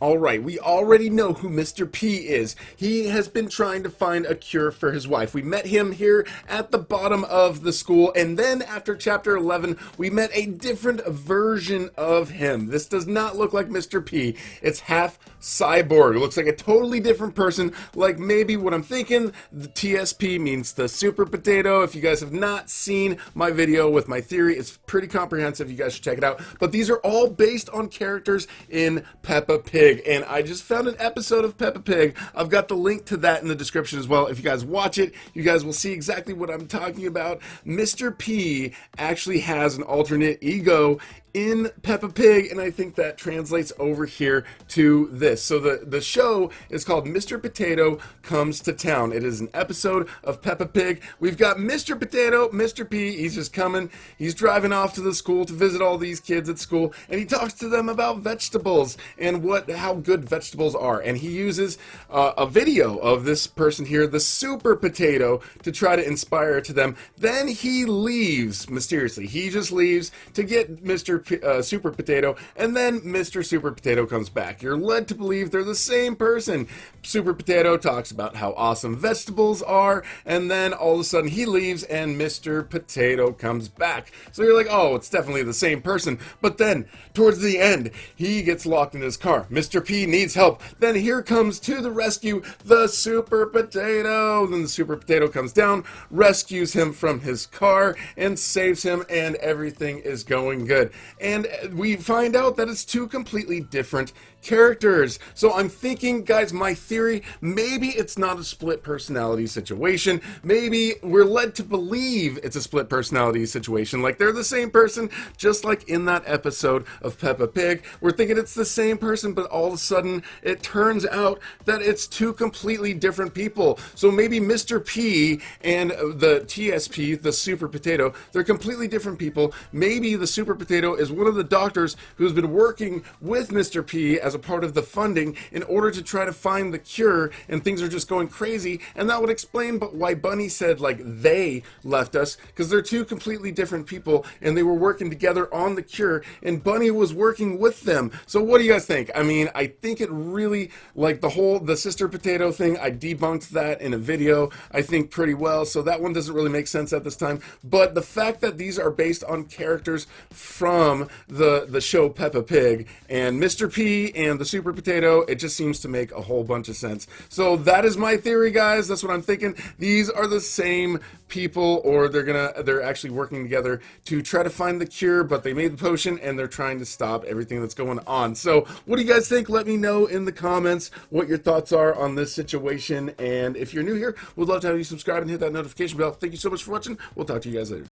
Alright, we already know who Mr. P is. He has been trying to find a cure for his wife. We met him here at the bottom of the school, and then after chapter 11, we met a different version of him. This does not look like Mr. P. It's half cyborg. It looks like a totally different person, like maybe what I'm thinking, the T.S.P means the super potato. If you guys have not seen my video with my theory, it's pretty comprehensive. You guys should check it out. But these are all based on characters in Peppa Pig. And I just found an episode of Peppa Pig. I've got the link to that in the description as well. If you guys watch it, you guys will see exactly what I'm talking about. Mr. P actually has an alternate ego in Peppa Pig, and I think that translates over here to this. So the show is called Mr. Potato Comes to Town. It is an episode of Peppa Pig. We've got Mr. Potato, Mr. P, he's just coming. He's driving off to the school to visit all these kids at school, and he talks to them about vegetables and how good vegetables are. And he uses a video of this person here, the super potato, to try to inspire to them. Then he leaves mysteriously. He just leaves to get Mr. Super Potato, and then Mr. Super Potato comes back. You're led to believe they're the same person. Super Potato talks about how awesome vegetables are, and then all of a sudden he leaves and Mr. Potato comes back. So you're like, oh, it's definitely the same person. But then, towards the end, he gets locked in his car. Mr. P needs help. Then here comes to the rescue the Super Potato. Then the Super Potato comes down, rescues him from his car, and saves him, and everything is going good. And we find out that it's two completely different characters. So I'm thinking, guys, my theory, maybe it's not a split personality situation. Maybe we're led to believe it's a split personality situation, like they're the same person, just like in that episode of Peppa Pig. We're thinking it's the same person, but all of a sudden it turns out that it's two completely different people. So maybe Mr. P and the T.S.P, the Super Potato, they're completely different people. Maybe the Super Potato is one of the doctors who's been working with Mr. P as a part of the funding in order to try to find the cure, and things are just going crazy, and that would explain why Bunny said, like, they left us, because they're two completely different people, and they were working together on the cure, and Bunny was working with them. So what do you guys think? I mean, I think it really, like, the sister potato thing, I debunked that in a video, I think, pretty well, so that one doesn't really make sense at this time, but the fact that these are based on characters from the show Peppa Pig, and Mr. P and the Super Potato, it just seems to make a whole bunch of sense. So that is my theory, guys. That's what I'm thinking. These are the same people, or they're actually working together to try to find the cure, but they made the potion and they're trying to stop everything that's going on. So what do you guys think? Let me know in the comments what your thoughts are on this situation, and if you're new here, we'd love to have you subscribe and hit that notification bell. Thank you so much for watching. We'll talk to you guys later.